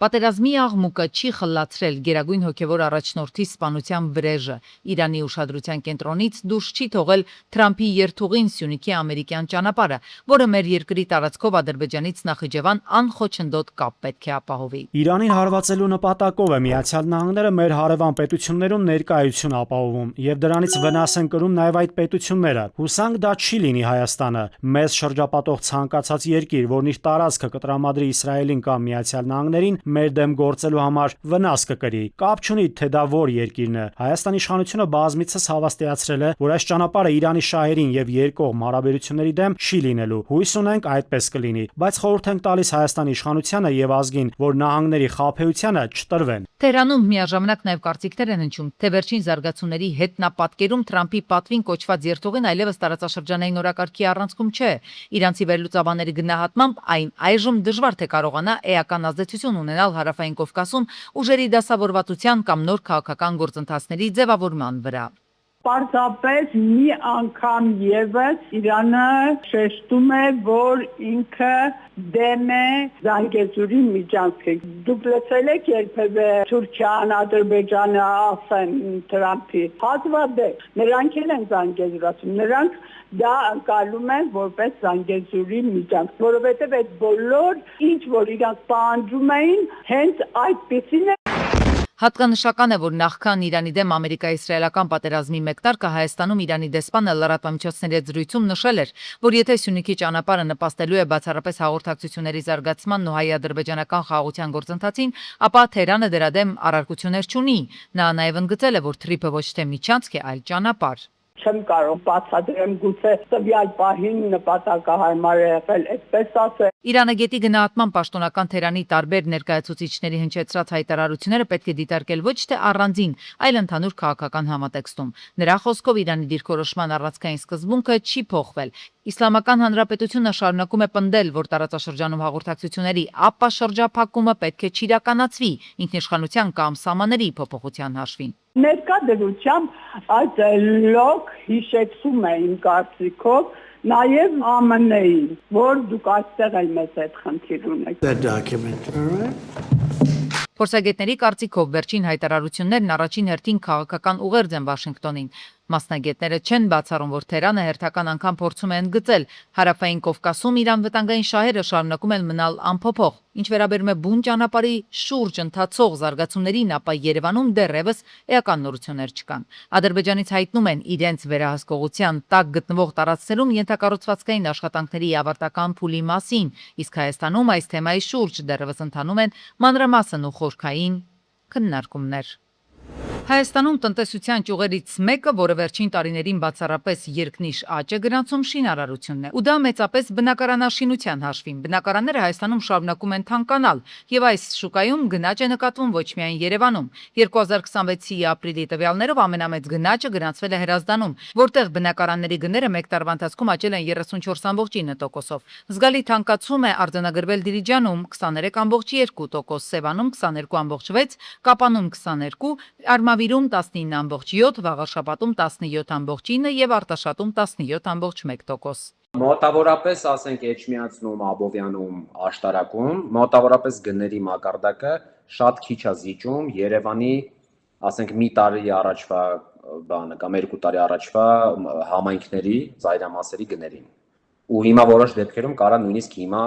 Պատերազմի աղմուկը չի խլացրել գերագույն հոգևոր առաջնորդի սպանության վրեժը, Իրանի ուշադրության կենտրոնից դուրս չի թողել Թրամփի երթուղին Սյունիքի ամերիկյան ճանապարհը, որը մեր երկրի տարածքով Ադրբեջանից Նախիջևան անխոչնդոտ կապ պետք է ապահովի։ Իրանին հարվածելու նպատակով է Միացյալ Նահանգները մեր հարևան պետություններում ներկայություն ապահովում եւ դրանից վնաս են կրում նաեւ այդ պետությունները։ Հուսանք դա չի լինի Հայաստանը, մեզ շրջապատող ցանկացած երկիր, որն իր տարածքը կտրամադրի Իսրայելին կամ Միացյալ Նահանգներին, մեր դեմ գործելու համար վնաս կկրի։ Կապ չունի թե դա որ երկիրն է։ Հայաստանի իշխանությունը բազմիցս հավաստիացրել է, որ այս ճանապարհը Իրանի շահերին եւ երկկողմ հարաբերությունների դեմ չի լինելու։ Հույս ունենք այդպես կլինի, բայց խորհուրդ ենք տալիս Հայաստանի իշխանությանը եւ ազգին, որ նահանգների խաբեությանը չտրվեն։ Թեհրանում միաժամանակ նաև կարծիքներ են հնչում, թե վերջին զարգացումների հետնապատկերում Թրամփի պատվին կոչված երթուղին այլևս տարածաշրջանային օրակարգի առանցքում չէ։ Իրանցի վերլուծաբանների գնահատմամբ այն այժմ դժվար թե կարողանա էական ազդեցություն ունենալ Հարավային Կովկասում ուժերի դասավորվածության կամ նոր քաղաքական գործընթացների ձևավորման վրա։ Պարզապես մի անգամ եւս Իրանը շեշտում է, որ ինքը դեմ է Զանգեզուրի միջանցքի։ Դուք լսել եք երբևէ Թուրքիան, Ադրբեջանը ասեն Թրամփի հազվադեպ նրանք էլ են Զանգեզուր ասում, նրանք դա անցալում են որպես Զանգեզուրի միջանցք, որովհետև այդ բոլոր ինչ որ իրանք պահանջում էին, հենց այդպեսին է։ Հատկանշական է, որ նախքան Իրանի դեմ ամերիկա-իսրայելական պատերազմի մեկնարկը Հայաստանում Իրանի դեսպանը լրատվամիջոցների հետ զրույցում նշել էր, որ եթե Սյունիքի ճանապարհը նպաստելու է բացառապես հաղորդակցությունների զարգացմանն ու հայ-ադրբեջանական խաղաղության գործընթացին, ապա Թեհրանը դրա դեմ առարկություններ չունի։ Նա նաև ընդգծել է, որ թրիփը ոչ թե միջանցք է, այլ ճանապարհ։ Չեմ կարող բացատրեմ, գուցե տվյալ պահին նպատակահարմար է եղել, այդպես ասել։ Իրանը գետի գնահատման պաշտոնական Թեհրանի տարբեր ներկայացուցիչների հնչեցրած հայտարարությունները պետք է դիտարկել ոչ թե առանձին, այլ ընդհանուր քաղաքական համատեքստում։ Նրա խոսքով Իրանի դիրքորոշման առանցքային սկզբունքը չի փոխվել։ Իսլամական Հանրապետությունը շարունակում է պնդել, որ տարածաշրջանում հաղորդակցությունների ապա շրջափակումը պետք է չիրականացվի ինքնիշխանության կամ սահմանների փոփոխության հաշվին։ Ներկա դրությամբ այդ լոկ հիշեցում է իմ կարծիքով նաև ԱՄՆ-ին, որ դուք այստեղ էլ մեզ այդ խնդիր ունեք։ Փորձագետների կարծիքով վերջին հայտարարություններն առաջին հերթին քաղաքական ուղերձ են Վաշինգտոնին։ Մասնագետները չեն բացառում, որ Թեհրանը հերթական անգամ փորձում է ընդգծել Հարավային Կովկասում Իրան վտանգային շահերը շարունակում են մնալ անփոփոխ։ Ինչ վերաբերում է բուն ճանապարհի շուրջ ընթացող զարգացումներին, ապա Երևանում դեռևս էական նորություններ չկան։ Ադրբեջանից հայտնում են իրենց վերահսկողության տակ գտնվող տարածքներում ենթակառուցվածքային աշխատանքների ավարտական փուլի մասին, իսկ Հայաստանում այս թեմայի շուրջ դեռևս ընթանում են մանրամասն ու խորքային քննարկումներ։ Հայաստանում տնտեսության ճյուղերից մեկը, որը վերջին տարիներին բացառապես երկնիշ աճ է գրանցում, շինարարությունն է, ու դա մեծապես բնակարանաշինության հաշվին։ Բնակարանները Հայաստանում շարունակում են թանկանալ, եւ այս շուկայում գնաճ է նկատվում ոչ միայն Երևանում։ 2026-ի ապրիլի տվյալներով ամենամեծ գնաճը գրանցվել է Հրազդանում, որտեղ բնակարանների գները մեկ տարվա ընթացքում աճել են 34.9%-ով։ Զգալի թանկացում է արձանագրվել Դիլիջանում 23.2%, Սևանում 22.6%, Կապանում 22%, Արմավիրում 19.7%, Վաղարշապատում 17.9% եւ Արտաշատում 17.1%։ Մոտավորապես, ասենք, Էջմիածնում, Աբովյանում, Աշտարակում, մոտավորապես գների մակարդակը շատ քիչ է զիջում Երևանի, ասենք, մի տարի առաջվա բանը կամ 2 տարի առաջվա համայնքների ծայրամասերի գներին։ Ու հիմա որոշ դեպքերում կարա նույնիսկ հիմա,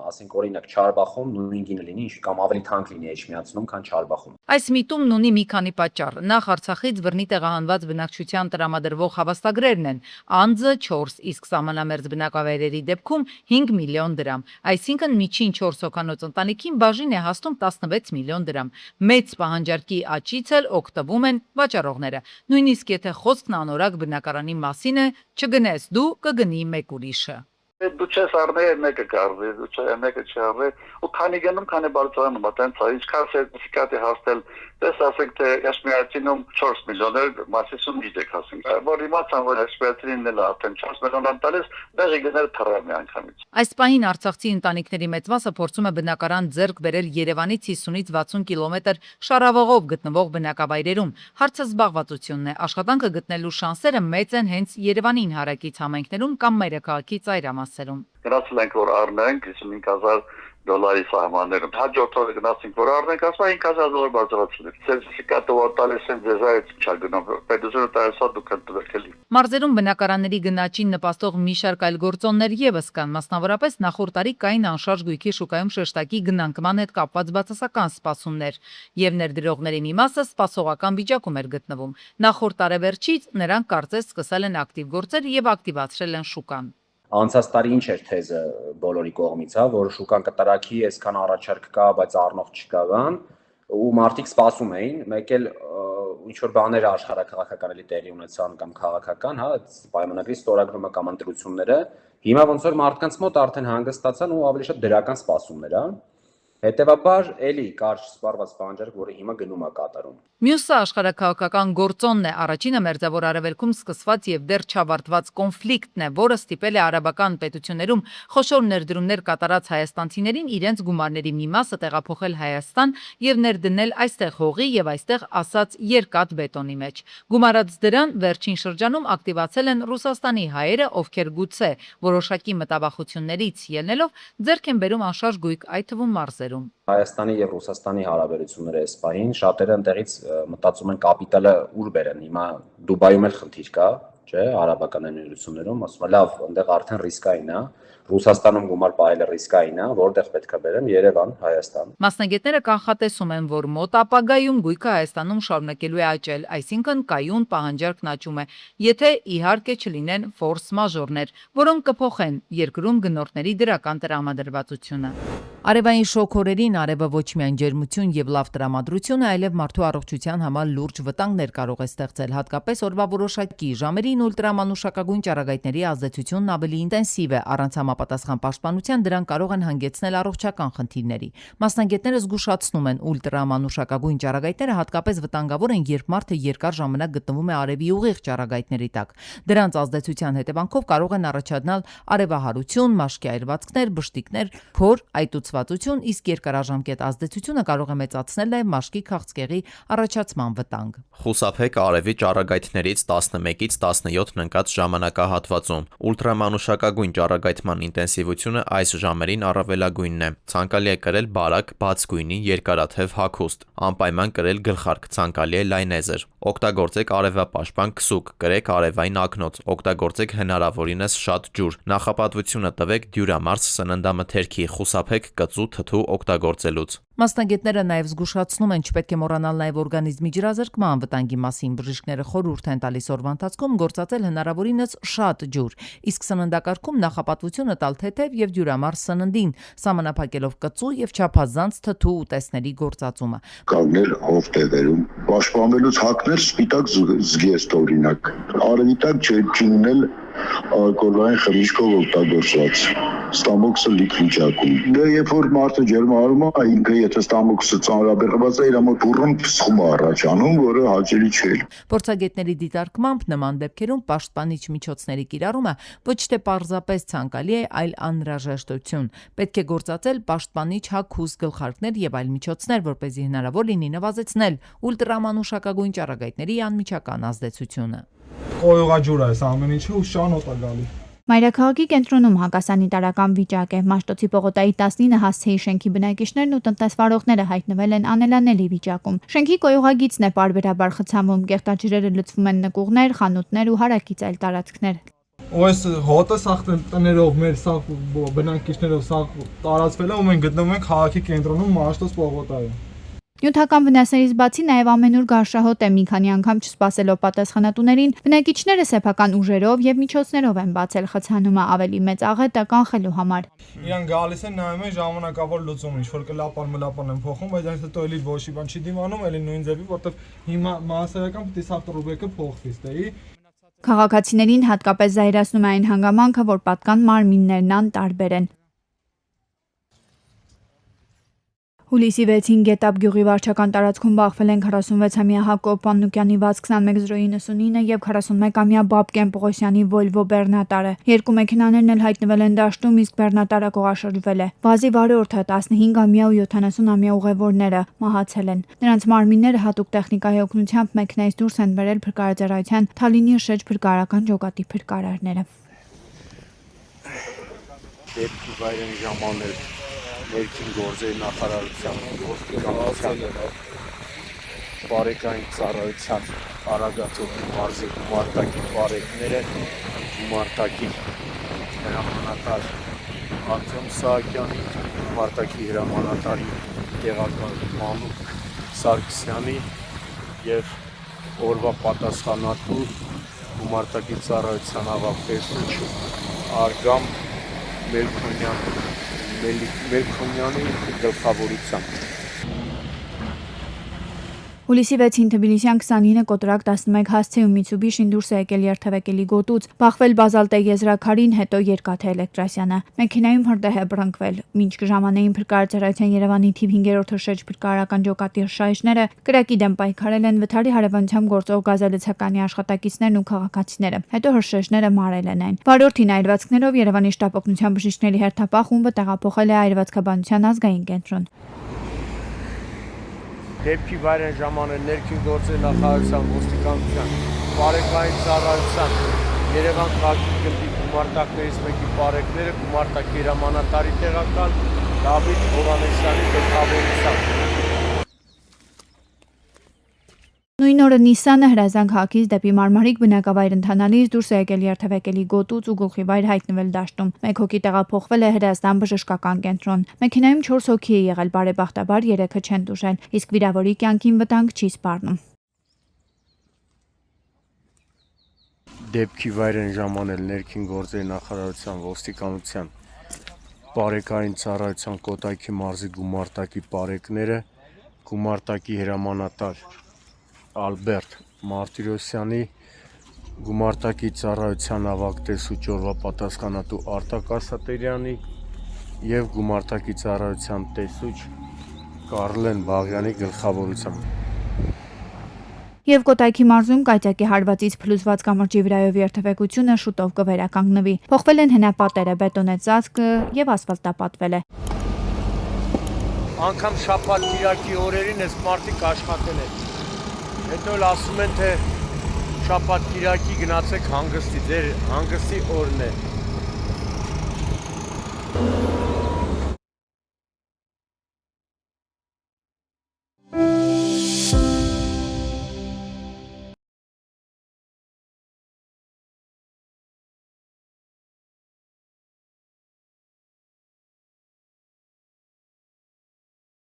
ասենք, օրինակ Չարբախում նույն գինը լինի, ինչ կամ ավելի թանկ լինի Էջմիածնում, քան Չարբախում։ Այս միտումն ունի մի քանի պատճառ։ Նախ Արցախից բռնի տեղահանված բնակչության տրամադրվող հավաստագրերն են։ Անձը 4, իսկ սահմանամերձ բնակավայրերի դեպքում 5 միլիոն դրամ։ Այսինքն միջին 4 հոգանոց ընտանիքին բաժին է հասնում 16 միլիոն դրամ։ Մեծ պահանջարկի աճից էլ օգտվում են վաճառողները։ Նույնիսկ եթե խոսքն անորակ բնակարանի մասին է, չգնես դու, կգնի մեկ ուրիշը։ Դու չես առնել, մեկը կառվի, դու չէ, մեկը չառվի, ու քանի գնում, քանի բարձրանում, այտենց է, ինչքան սերտիֆիկատի հասնել, դες ասենք, թե Էջմիածինում 4 միլիոն էր, Մասիսում գիտեք ասենք, որ իմացան, որ Էջմիածինն էլ արդեն 4 միլիոն տալիս, դեղի գներ թռավ մի անգամից։ Այս պահին արցախցի ընտանիքների մեծ մասը փորձում է բնակարան ձեռք բերել Երևանից 50-ից 60 կիլոմետր շարավղով գտնվող բնակավայրերում։ Հարցը զբաղվածությունն է, աշխատանքը գտնելու շանսերը մեծ են հենց Երևանին հարակից համայնքներում կամ մայրաքաղաքի ծայրամասերում։ Գնացել ենք, որ առնենք 55,000 դոլարի սահմաններում։ Հաջորդ օրը գնացինք, որ առնենք, ասում են 5000 դոլար բարձրացրել։ Սերտիֆիկատը տալիս են ձեզ այդ չա գնում։ Պետությունը տալիս է դուք ընդդրել։ Մարզերում բնակարանների գնաճին նպաստող մի շարք այլ գործոններ ևս կան, մասնավորապես նախորդ տարի կային անշարժ գույքի շուկայում շեշտակի գնանկման հետ կապված բացասական սպասումներ, եւ ներդրողների մի մասը սպասողական վիճակում էր գտնվում։ Նախորդ տարեվերջից նրանք կարծես սկսել են ակտիվ գործեր եւ ակտիվացրել են շուկան։ Անցած տարի ինչ էր թեզը բոլորի կողմից, որ շուկան կտրակի, այսքան առաջարկ կա, բայց առնող չկա բան, ու մարդիկ սպասում էին, մեկ էլ ինչ որ բաներ աշխարհակաղակական էլի տեղի ունեցան կամ քաղաքական, հա, պայմանագրի ստորագրումը կամ ընտրությունները, հիմա ոնց որ մարդկանց մոտ արդեն հանգստացան ու ավելի շատ դրական սպասումներ, հա։ Հետևաբար էլի կարճ սպառված բանջարք, որը հիմա գնում է կատարում։ Մյուսը աշխարհակաղակական գործոնն է, առաջինը Մերձավոր Արևելքում սկսված եւ դեռ չավարտված կոնֆլիկտն է, որը ստիպել է արաբական պետություններում խոշոր ներդրումներ կատարած հայաստանցիներին իրենց գումարների մի մասը տեղափոխել Հայաստան եւ ներդնել այստեղ հողի եւ այստեղ ասած երկաթ բետոնի մեջ։ Գումարած դրան վերջին շրջանում ակտիվացել են Ռուսաստանի հայերը, ովքեր գուցե որոշակի մտավախություններից ելնելով ձեռք են բերում անշարժ գույք, այդ թվում մարզերում։ Հայաստանի եւ Ռուսաստանի հարաբերությունները այս պահին շատերը այնտեղից մտածում են կապիտալը ուր բերեն։ Հիմա Դուբայում էլ խնդիր կա, չէ, արաբական ընկերություններում, ասում են լավ, այնտեղ արդեն ռիսկային է, Ռուսաստանում գումար պահելը ռիսկային է, որտեղ պետք է բերեն Երևան, Հայաստան։ Մասնագետները կանխատեսում են, որ մոտ ապագայում գույքը Հայաստանում շարունակելու է աճել, այսինքն կայուն պահանջարկն աճում է, եթե իհարկե չլինեն ֆորս մաժորներ, որոնք կփոխեն երկրում գնորդների դրական տրամադրվածությունը։ Արևային շոկ օրերին արևը ոչ միայն ջերմություն եւ լավ տրամադրություն է, այլև մարդու առողջության համար լուրջ վտանգներ կարող է ստեղծել, հատկապես օրվա որոշակի ժամերին ուլտրամանուշակագույն ճառագայթների ազդեցությունն ավելի ինտենսիվ է, առանց համապատասխան պաշտպանության դրանք կարող են հանգեցնել առողջական խնդիրների։ Մասնագետները զգուշացնում են, ուլտրամանուշակագույն ճառագայթները հատկապես վտանգավոր են, երբ մարդը երկար ժամանակ գտնվում է արևի ուղիղ ճառագայթների տակ։ Դրանց ազդեցության հետևանքով կարող են առաջանալ արևահարություն, մաշկի այրվածքներ, բշտիկներ, քոր, այտուցվածություն, իսկ երկարաժամկետ ազդեցությունը կարող է մեծացնել նաև մաշկի քաղցկեղի առաջացման վտանգ։ Խուսափեք արևի ճառագայթներից 11-ից 17-ն ընկած ժամանակահատվածում։ Ուլտրամանուշակագույն ճառագայթման ինտենսիվությունը այս ժամերին առավելագույնն է։ Ցանկալի է կրել բարակ, բաց գույնի, երկարաթև հագուստ։ Անպայման կրել գլխարկ, ցանկալի է լայնեզր։ Օգտագործեք արևապաշտպան քսուկ, կրեք արևային ակնոց, օգտագործեք հնարավորինս շատ ջուր։ Նախապատվությունը տվեք դյուրամարս սննդամթերքի, խուսափեք կծու թթու օգտագործելուց։ Մասնագետները նաև զգուշացնում են, չպետք է մոռանալ նաև օրգանիզմի ջրազրկման վտանգի մասին։ Բժիշկները խորհուրդ են տալիս օրվա ընթացքում գործածել հնարավորինս շատ ջուր, իսկ սննդակարգում նախապատվությունը տալ թեթև եւ դյուրամարս սննդին, սահմանափակելով կծու եւ չափազանց թթու ուտեստների գործածումը։ Կանգնել հով տեղերում, պաշտպանվելուց հակնել սպիտակ զգեստ օրինակ, արևի տակ չլինել ալկոհոլային խմիչքով օգտագործված, ստամոքսը լիք վիճակում։ Դե երբ որ մարդը ջերմարում է, ինքը եթե ստամոքսը ծանրաբեռնված է, իր մոտ բուռն փսխում է առաջանում, որը հաճելի չէ։ Փորձագետների դիտարկմամբ նման դեպքերում պաշտպանիչ միջոցների կիրառումը ոչ թե պարզապես ցանկալի է, այլ անհրաժեշտություն։ Պետք է գործածել պաշտպանիչ հագուստ, գլխարկներ եւ այլ միջոցներ, որպեսզի հնարավոր լինի նվազեցնել ուլտրամանուշակագույն ճառագայթների անմիջական ազդեցությունը։ Կոյողաջուր է այս ամեն ինչը ու շանոտ է գալի։ Մայրաքաղաքի կենտրոնում հակասանիտարական վիճակ է։ Մաշտոցի պողոտայի 19 հասցեի շենքի բնակիչներն ու տնտեսվարողները հայտնվել են անելանելի վիճակում։ Շենքի կոյողագիծն է պարբերաբար խցանվում, կեղտաջրերը լցվում են նկուղներ, խանութներ ու հարակից այլ տարածքներ։ Ու այս հոտը սաղ տներով, մեր սաղ բնակիչներով սաղ տարածվել է ու մենք գտնվում ենք քաղաքի կենտրոնում Մաշտոց պողոտայում։ Նյութական վնասներից բացի նաև ամենուր գարշահոտ է, մի քանի անգամ չսպասելով պատասխանատուներին, բնակիչները սեփական ուժերով եւ միջոցներով են բացել խցանումը ավելի մեծ աղետը կանխելու համար։ Իրան գալիս են նայում են ժամանակավոր լուծում, ինչ որ կլապան մլապան են փոխում, բայց այս հետո էլի ոչի բան չի դիմանում, էլի նույն ձևի, որտեվ հիմա մասսայական պիտի սա տրուբեկը փոխվի, ստեի։ Քաղաքացիներին հատկապես զայրացնում է այն հանգամանքը, որ պատկան մարմիններն անտարբեր են։ Հուլիսի 6-ին Գետապ գյուղի վարչական տարածքում բախվել են 46-ամյա Հակոբ Պաննուկյանի վազ 2199 եւ 41-ամյա Բաբկեն Պողոսյանի Volvo բեռնատարը։ Երկու մեքենաներն էլ հայտնվել են դաշտում, իսկ բեռնատարը կողաշրջվել է։ Վազի վարորդը 15-ամյա ու 70-ամյա ուղևորները մահացել են։ Նրանց մարմինները հատուկ տեխնիկայի օգնությամբ մեքենայից դուրս են բերել փրկարարության Թալինի շեջ փրկարարական ջոկատի փրկարարները։ Դեպքի վայրենի ժամանել ներքին գործերի նախարարության ոստիկանության բարեկային ծառայության արագացող մարզի գումարտակի բարեկները գումարտակի հրամանատար Արտյոմ Սահակյանի, գումարտակի հրամանատարի տեղակալ Մանուկ Սարգսյանի եւ օրվա պատասխանատու գումարտակի ծառայության ավագ տեսուչ Արգամ Մելքոնյանի գլխավորությամբ։ Հուլիսի 6-ին Թբիլիսյան 29 կոտրակ 11 հասցեում Միցուբիշին դուրս է եկել երթևեկելի գոտուց, բախվել բազալտե եզրաքարին, հետո երկաթե Էլեկտրասյանը։ Մեքենայում հրդեհ է բռնկվել։ Մինչ կժամանեին փրկարարության Երևանի թիվ 5-րդ հրշեջ փրկարարական ջոկատի հրշայիչները կրակի դեմ պայքարել են Վթարի հարևանությամբ գործող գազալցականի աշխատակիցներն ու քաղաքացիները։ Հետո հրշեջները մարել են այն։ Վարորդին այրվածքներով Երևանի շտապ օգնության բժիշկների հերթապահ խումբը տեղափոխել է այրվածքաբանության ազգային կենտրոն։ Դեպքի վայր են ժամանել ներքին գործերի նախարարության ոստիկանության բարեկային ծառայության Երևան քաղաքի գնդի գումարտակներից մեկի բարեկները գումարտակի հրամանատարի տեղակալ Դավիթ Հովհաննեսյանի գլխավորությամբ։ Նույն օրը Նիսանը Հրազդան քաղաքից դեպի Մարմարիկ բնակավայր ընթանալիս դուրս է եկել երթևեկելի գոտուց ու գլխիվայր հայտնվել դաշտում։ 1 հոգի տեղափոխվել է Հրազդան բժշկական կենտրոն։ Մեքենայում 4 հոգի է եղել, բարեբախտաբար 3-ը չեն տուժել, իսկ վիրավորի կյանքին վտանգ չի սպառնում։ Դեպքի վայր են ժամանել ներքին գործերի նախարարության ոստիկանության բարեկային ծառայության Կոտայքի մարզի գումարտակի բարեկները գումարտակի հրամանատար Ալբերտ Մարտիրոսյանի, գումարտակի ծառայության ավագ տեսուչ օրվա պատասխանատու Արտակ Ասատերյանի եւ գումարտակի ծառայության տեսուչ Կարլեն Բաղյանի գլխավորությամբ։ Եվ Կոտայքի մարզում կայծակի հարվածից փլուզված կամրջի վրայով երթևեկությունը շուտով կվերականգնվի։ Փոխվել են հնապատերը, բետոնե ծածկը եւ ասֆալտապատվել է։ Անկամ շաբաթ կիրակի օրերին այս մարդիկ աշխատել են։ Հետո էլ ասում են, թե շաբաթ կիրակի գնացեք հանգստի, ձեր հանգստի օրն է։